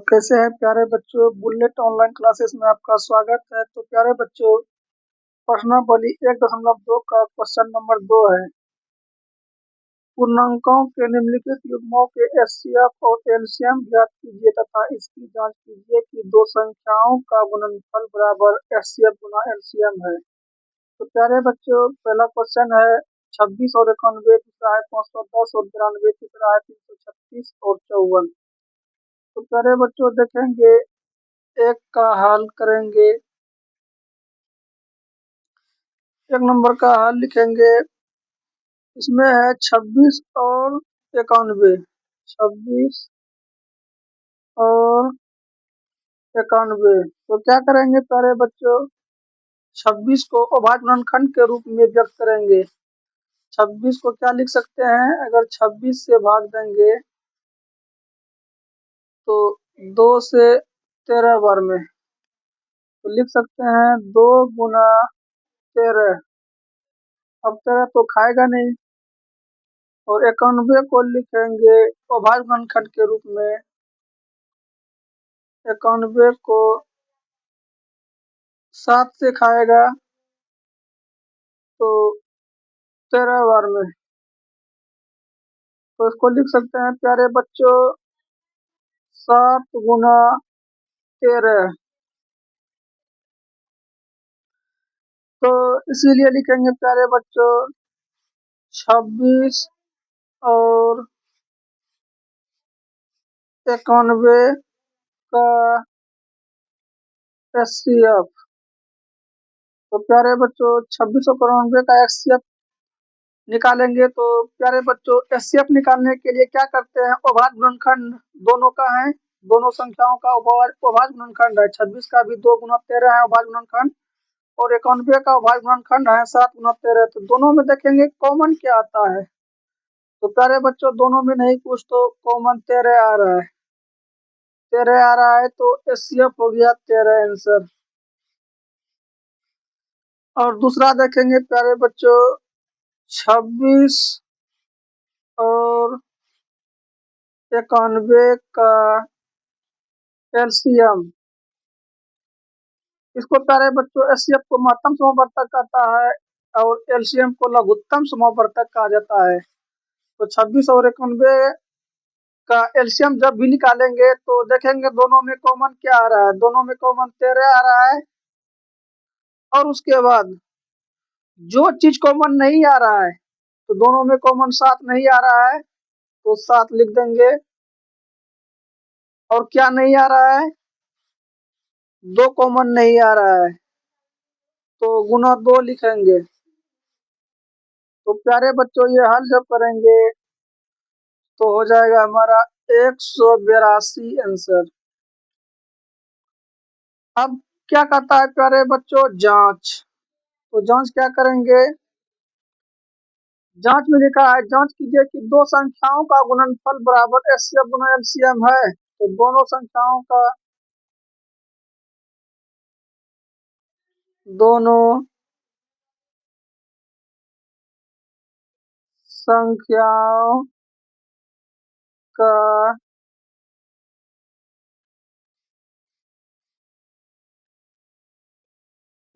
तो कैसे हैं प्यारे बच्चों, बुलेट ऑनलाइन क्लासेस में आपका स्वागत है। तो प्यारे बच्चों, प्रश्नावली 1.2 का क्वेश्चन नंबर 2 है। पूर्णांकों के निम्नलिखित युग्मों के एचसीएफ और एलसीएम ज्ञात कीजिए तथा इसकी जांच कीजिए कि दो संख्याओं का गुणनफल बराबर एचसीएफ गुना एलसीएम है। तो प्यारे बच्चों, पहला क्वेश्चन है 26 और 91, दूसरा है 510 और 92, तीसरा है 336 और 54। तो प्यारे बच्चों, देखेंगे एक का हल करेंगे। एक नंबर का हल लिखेंगे। इसमें है 26 और 91। 26 और 91। तो क्या करेंगे प्यारे बच्चों, 26 को अभाज्य गुणनखंड के रूप में व्यक्त करेंगे। 26 को क्या लिख सकते हैं, अगर 26 से भाग देंगे तो 2 से 13 बार में तो लिख सकते हैं 2 गुना 13। अब 13 तो खाएगा नहीं, और 91 को लिखेंगे अभाज्य गुणनखंड के रूप में। 91 को 7 से खाएगा तो 13 बार में, तो इसको लिख सकते हैं प्यारे बच्चों 7 गुना 13। तो इसीलिए लिखेंगे प्यारे बच्चों 26 और 91 का एचसीएफ। तो प्यारे बच्चों 26 और 91 का एचसीएफ निकालेंगे। तो प्यारे बच्चों, एचसीएफ निकालने के लिए क्या करते हैं, अभाज्य गुणनखंड दोनों का है, दोनों संख्याओं का अभाज्य गुणनखंड है। 26 का भी 2 गुना 13 है अभाज्य गुणनखंड, और 91 का अभाज्य गुणनखंड है 7 गुना 13। तो दोनों में देखेंगे कॉमन क्या आता है। तो प्यारे बच्चों, दोनों में नहीं कुछ तो कॉमन 13 आ रहा है। 13 आ रहा है तो एचसीएफ हो गया 13 आंसर। और दूसरा देखेंगे प्यारे बच्चों 26 और 91 का एलसीएम। इसको प्यारे बच्चों एचसीएफ को महत्तम समवर्तक कहता है और एलसीएम को लघुत्तम समवर्तक कहा जाता है। तो 26 और 91 का एलसीएम जब भी निकालेंगे तो देखेंगे दोनों में कॉमन क्या आ रहा है, दोनों में कॉमन 13 आ रहा है। और उसके बाद जो चीज कॉमन नहीं आ रहा है, तो दोनों में कॉमन 7 नहीं आ रहा है तो 7 लिख देंगे। और क्या नहीं आ रहा है, 2 कॉमन नहीं आ रहा है तो गुना 2 लिखेंगे। तो प्यारे बच्चों, ये हल जब करेंगे तो हो जाएगा हमारा 182 आंसर। अब क्या कहता है प्यारे बच्चों, जांच। तो जांच क्या करेंगे, जांच में लिखा है जांच कीजिए कि दो संख्याओं का गुणनफल बराबर एचसीएफ गुना एलसीएम है। तो दोनों संख्याओं का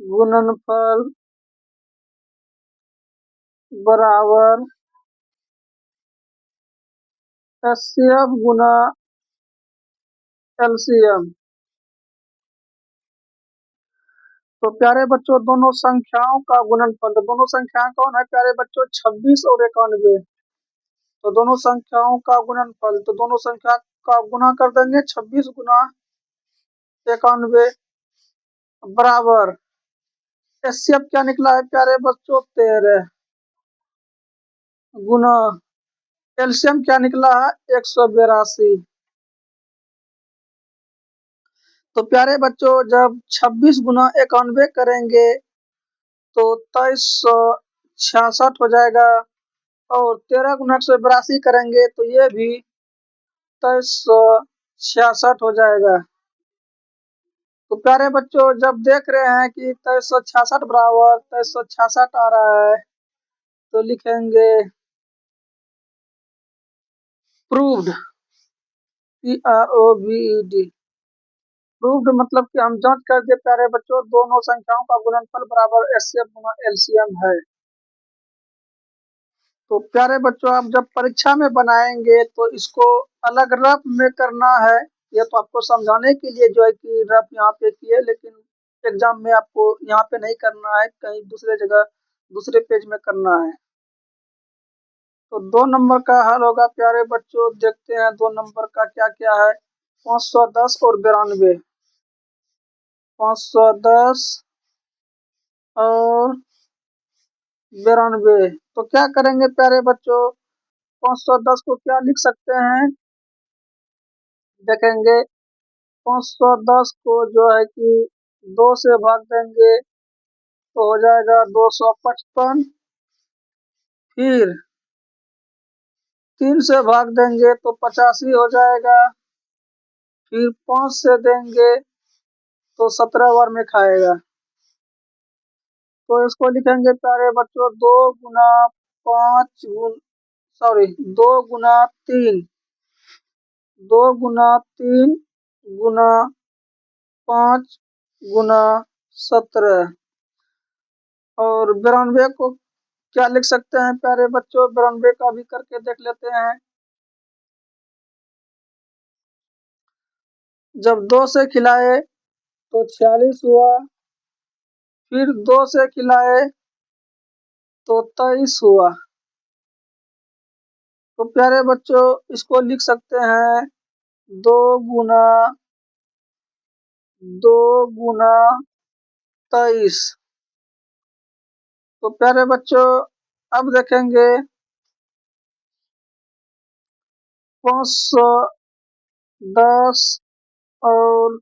गुणनफल बराबर एचसीएफ गुना एलसीएम। तो प्यारे बच्चों, दोनों संख्याओं का गुणनफल, तो दोनों संख्याएं कौन है प्यारे बच्चों, 26 और 91। तो दोनों संख्याओं का गुणनफल, तो दोनों संख्या का गुना कर देंगे, 26 गुना 91 बराबर एचसीएफ क्या निकला है प्यारे बच्चों 13 गुना एलसीएम क्या निकला है 182। तो प्यारे बच्चों, जब 26 गुना 91 करेंगे तो 2366 हो जाएगा, और 13 गुना 182 करेंगे तो ये भी 2366 हो जाएगा। तो प्यारे बच्चों, जब देख रहे हैं कि 2366 बराबर 2366 आ रहा है तो लिखेंगे प्रूव्ड, PROVED। प्रूव्ड मतलब कि हम जांच कर दिए प्यारे बच्चों, दोनों संख्याओं का गुणनफल बराबर एचसीएफ गुना एलसीएम है। तो प्यारे बच्चों, आप जब परीक्षा में बनाएंगे तो इसको अलग रफ में करना है। ये तो आपको समझाने के लिए जो है कि रफ यहाँ पे किए, लेकिन एग्जाम में आपको यहाँ पे नहीं करना है, कहीं दूसरे जगह दूसरे पेज में करना है। तो 2 नंबर का हल होगा प्यारे बच्चों, देखते हैं 2 नंबर का क्या क्या है। 510 और 92, 510 और 92। तो क्या करेंगे प्यारे बच्चों, 510 को क्या लिख सकते हैं, देखेंगे। 510 को जो है कि 2 से भाग देंगे तो हो जाएगा 255। फिर 3 से भाग देंगे तो 85 हो जाएगा। फिर 5 से देंगे तो 17 बार में खाएगा। तो इसको लिखेंगे प्यारे बच्चों, 2 गुना 3 गुना 5 गुना 17। और 92 को क्या लिख सकते हैं प्यारे बच्चों, 92 का भी करके देख लेते हैं। जब 2 से खिलाए तो 46 हुआ। फिर 2 से खिलाए तो 23 हुआ। तो प्यारे बच्चों, इसको लिख सकते हैं 2 गुना 2 गुना 23। तो प्यारे बच्चों, अब देखेंगे 510 और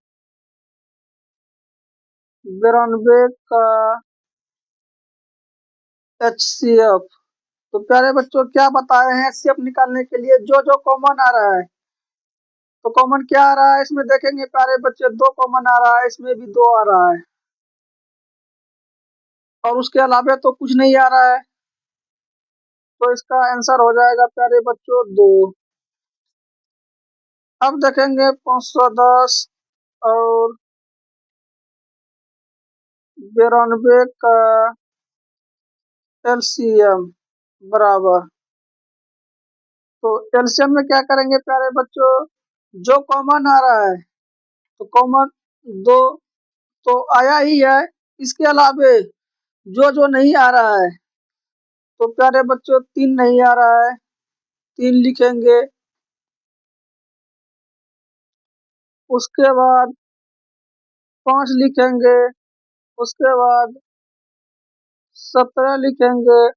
92 का एचसीएफ। तो प्यारे बच्चों, क्या बताए हैं एचसीएफ निकालने के लिए, जो जो कॉमन आ रहा है। तो कॉमन क्या आ रहा है इसमें, देखेंगे प्यारे बच्चे, 2 कॉमन आ रहा है, इसमें भी 2 आ रहा है, और उसके अलावा तो कुछ नहीं आ रहा है। तो इसका आंसर हो जाएगा प्यारे बच्चों 2। अब देखेंगे 510 और 92 का एलसीएम बराबर। तो एलसीएम में क्या करेंगे प्यारे बच्चों, जो कॉमन आ रहा है तो कॉमन 2 तो आया ही है, इसके अलावे जो जो नहीं आ रहा है, तो प्यारे बच्चों 3 नहीं आ रहा है, 3 लिखेंगे। उसके बाद 5 लिखेंगे। उसके बाद 17 लिखेंगे।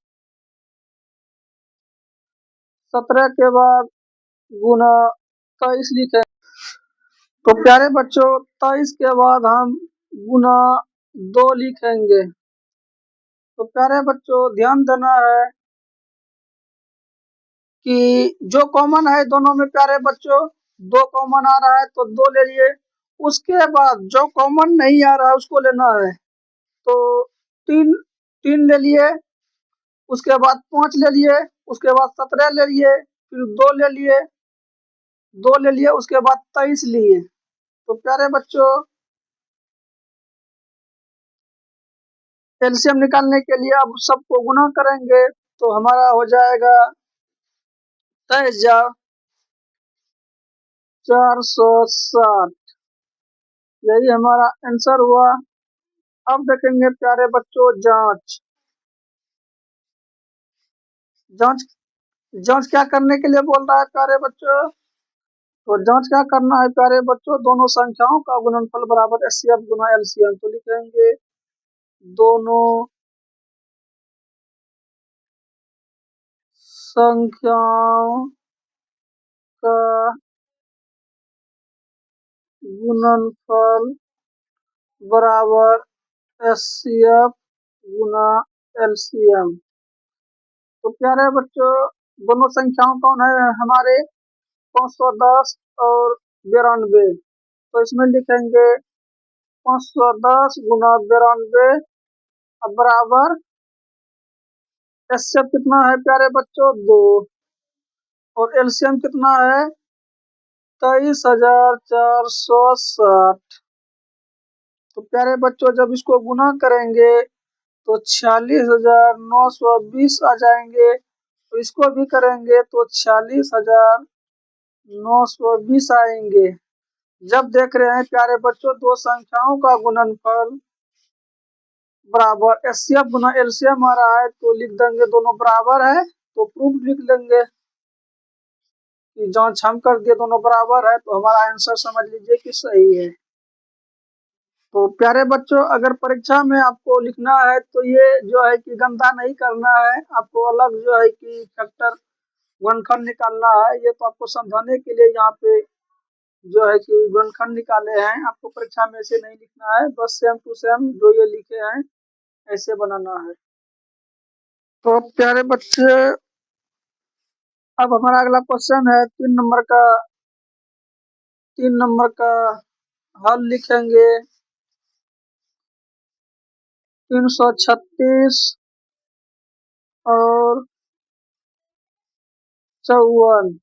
17 के बाद गुना 23 लिखेंगे। तो प्यारे बच्चों, 23 के बाद हम गुना 2 लिखेंगे। तो प्यारे बच्चों, ध्यान देना है कि जो कॉमन है दोनों में प्यारे बच्चों, 2 कॉमन आ रहा है तो 2 ले लिए। उसके बाद जो कॉमन नहीं आ रहा है उसको लेना है, तो 3 3 ले लिए। उसके बाद 5 ले लिए। उसके बाद 17 ले लिए। फिर 2 ले लिए। 2 ले लिए, उसके बाद 23 लिए। तो प्यारे बच्चों, एलसीएम निकालने के लिए अब सबको गुना करेंगे तो हमारा हो जाएगा 23,460। यही हमारा आंसर हुआ। अब देखेंगे प्यारे बच्चों जांच। जांच जांच क्या करने के लिए बोल रहा है प्यारे बच्चों, तो जांच क्या करना है प्यारे बच्चों, दोनों संख्याओं का गुणनफल बराबर एचसीएफ गुना एलसीएम। तो लिखेंगे दोनों संख्याओं का गुणनफल बराबर एचसीएफ गुना एलसीएम। तो प्यारे बच्चों, दोनों संख्याओं कौन है हमारे, 510 और 92। तो इसमें लिखेंगे 510 गुना 92 बराबर एचसीएफ कितना है प्यारे बच्चों, 2। और एलसीएम कितना है, 23,460। तो प्यारे बच्चों जब इसको गुना करेंगे तो 46,920 आ जाएंगे। तो इसको भी करेंगे तो 46,920 आएंगे। जब देख रहे हैं प्यारे बच्चों दो संख्याओं का गुणनफल बराबर एचसीएफ गुना एलसीएम आ रहा है तो लिख देंगे दोनों बराबर है, तो प्रूफ लिख लेंगे कि जांच हम कर दिए दोनों बराबर है, तो हमारा आंसर समझ लीजिए कि सही है। तो प्यारे बच्चों अगर परीक्षा में आपको लिखना है तो ये जो है कि गंदा नहीं करना है, आपको अलग जो है कि फैक्टर गुणनखंड निकालना है। ये तो आपको समझाने के लिए यहाँ पे जो है कि गुणनखंड निकाले हैं, आपको परीक्षा में ऐसे नहीं लिखना है, बस सेम टू सेम जो ये लिखे हैं ऐसे बनाना है। तो प्यारे बच्चे अब हमारा अगला क्वेश्चन है 3 नंबर का हल लिखेंगे 336 और 54।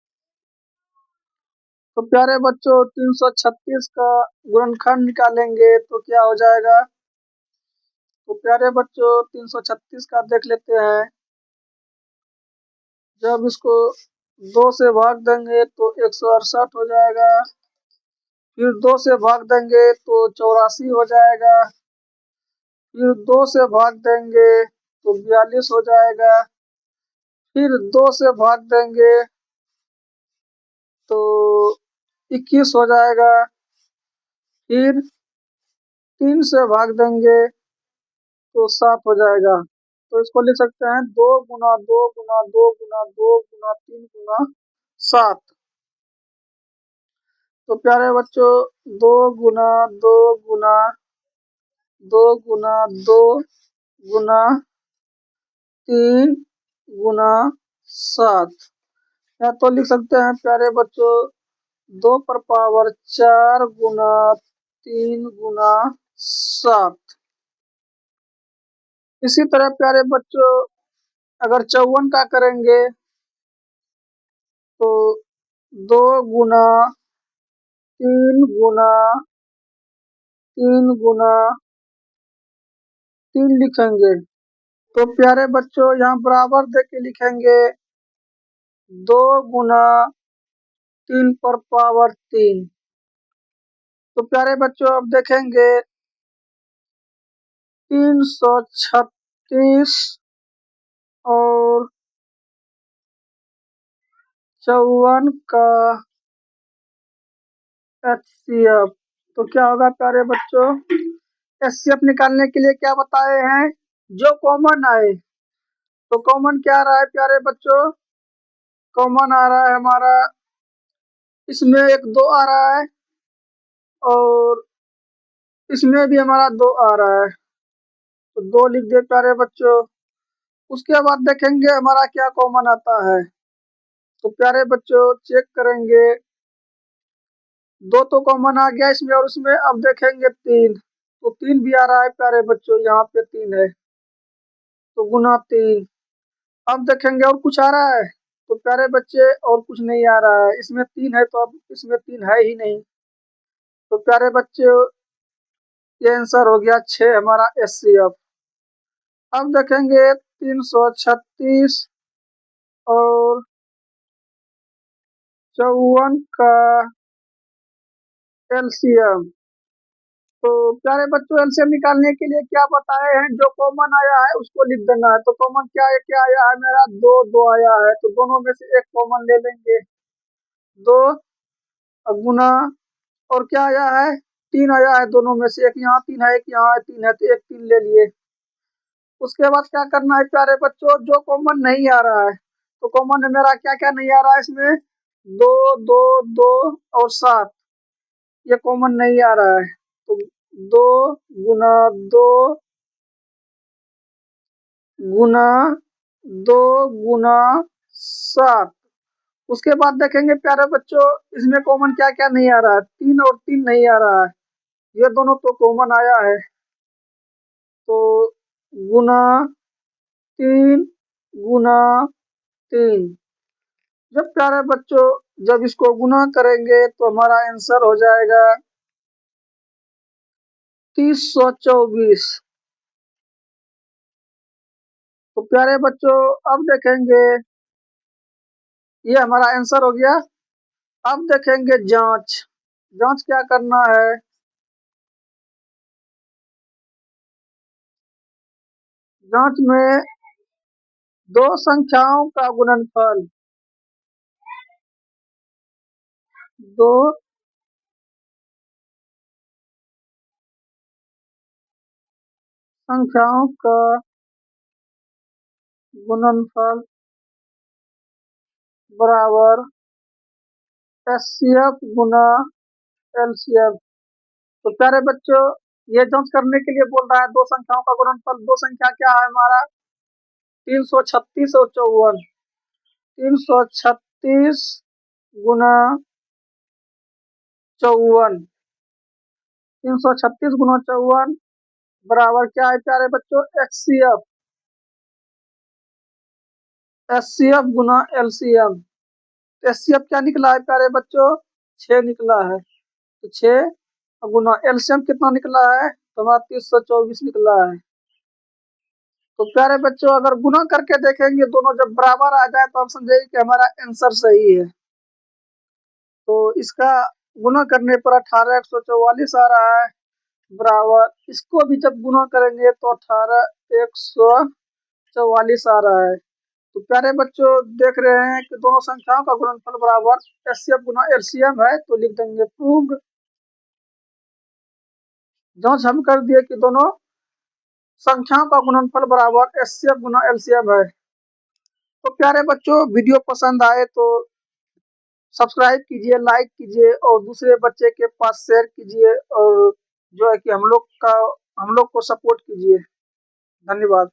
तो प्यारे बच्चों 336 का गुणनखंड निकालेंगे तो क्या हो जाएगा। तो प्यारे बच्चों 336 का देख लेते हैं। जब इसको 2 से भाग देंगे तो 168 हो जाएगा, फिर 2 से भाग देंगे तो 84 हो जाएगा, फिर 2 से भाग देंगे तो 42 हो जाएगा, फिर 2 से भाग देंगे तो 21 हो जाएगा, फिर 3 से भाग देंगे तो 7 हो जाएगा। तो इसको लिख सकते हैं 2 गुना 2 गुना 2 गुना 2 गुना 3 गुना 7। तो प्यारे बच्चों 2 गुना 2 गुना 2 गुना 2 गुना 3 गुना 7, या तो लिख सकते हैं प्यारे बच्चों 2 पर पावर 4 गुना 3 गुना 7। इसी तरह प्यारे बच्चों अगर 54 का करेंगे तो 2 गुना 3 गुना 3 गुना 3 लिखेंगे। तो प्यारे बच्चों यहाँ बराबर दे के लिखेंगे 2 गुना 3 पर पावर 3। तो प्यारे बच्चों अब देखेंगे 336 और 54 का एचसीएफ। तो क्या होगा प्यारे बच्चों, एचसीएफ निकालने के लिए क्या बताए हैं, जो कॉमन आए। तो कॉमन क्या आ रहा है प्यारे बच्चों, कॉमन आ रहा है हमारा इसमें एक 2 आ रहा है और इसमें भी हमारा 2 आ रहा है, तो 2 लिख दे प्यारे बच्चों। उसके बाद देखेंगे हमारा क्या कॉमन आता है। तो प्यारे बच्चों चेक करेंगे 2 तो कॉमन आ गया इसमें और उसमें, अब देखेंगे 3, तो 3 भी आ रहा है प्यारे बच्चों, यहाँ पे 3 है तो गुना 3। अब देखेंगे और कुछ आ रहा है, तो प्यारे बच्चे और कुछ नहीं आ रहा है, इसमें 3 है तो अब इसमें 3 है ही नहीं। तो प्यारे बच्चे ये आंसर हो गया 6 हमारा एचसीएफ। अब देखेंगे 336 और 54 का एलसीएम। तो प्यारे बच्चों एलसीएम निकालने के लिए क्या बताए हैं, जो कॉमन आया है उसको लिख देना है। तो कॉमन क्या आया है मेरा, 2 2 आया है, तो दोनों में से एक कॉमन ले लेंगे 2 गुना, और क्या आया है 3 आया है, दोनों में से एक यहाँ 3 है एक यहाँ 3 है, तो एक 3 ले लिए। उसके बाद क्या करना है प्यारे बच्चों, जो कॉमन नहीं आ रहा है, तो कॉमन में मेरा क्या क्या नहीं आ रहा है इसमें, 2 2 2 और 7, ये कॉमन नहीं आ रहा है। तो 2 गुना 2 गुना 2 गुना 7। उसके बाद देखेंगे प्यारे बच्चों इसमें कॉमन क्या क्या नहीं आ रहा है, 3 और 3 नहीं आ रहा है, ये दोनों तो कॉमन आया है। तो गुना 3 गुना 3, जब प्यारे बच्चों जब इसको गुना करेंगे तो हमारा आंसर हो जाएगा 3224। तो प्यारे बच्चों अब देखेंगे, ये हमारा आंसर हो गया। अब देखेंगे जांच। जांच क्या करना है? जांच में दो संख्याओं का गुणनफल, दो संख्याओं का गुणनफल बराबर एचसीएफ गुना एलसीएफ। तो प्यारे बच्चों ये जांच करने के लिए बोल रहा है दो संख्याओं का गुणनफल। दो संख्या क्या है हमारा? 336 और 54। 336 गुना 54, 336 गुना 54 बराबर क्या है प्यारे बच्चों? एचसीएफ। एचसीएफ गुना एलसीएम। एचसीएफ क्या निकला है प्यारे बच्चों? 6 निकला है। तो 6 गुना एलसीएम कितना निकला है? तो हमारा 324 निकला है। तो प्यारे बच्चों अगर गुना करके देखेंगे, दोनों जब बराबर आ जाए तो हम समझेंगे कि हमारा आंसर सही है। तो इसका गुना करने पर 18,144 आ रहा है बराबर, इसको भी जब गुना करेंगे तो 18,144 आ रहा है। तो प्यारे बच्चों देख रहे हैं कि दोनों संख्याओं का गुणनफल बराबर एचसीएफ गुना एलसीएम है, तो लिख देंगे प्रूव्ड। जांच हम कर दिए कि दोनों संख्याओं का गुणनफल बराबर एचसीएफ गुना एलसीएम है। तो प्यारे बच्चों वीडियो पसंद आए तो सब्सक्राइब कीजिए, लाइक कीजिए और दूसरे बच्चे के पास शेयर कीजिए, और जो है कि हम लोग को सपोर्ट कीजिए। धन्यवाद।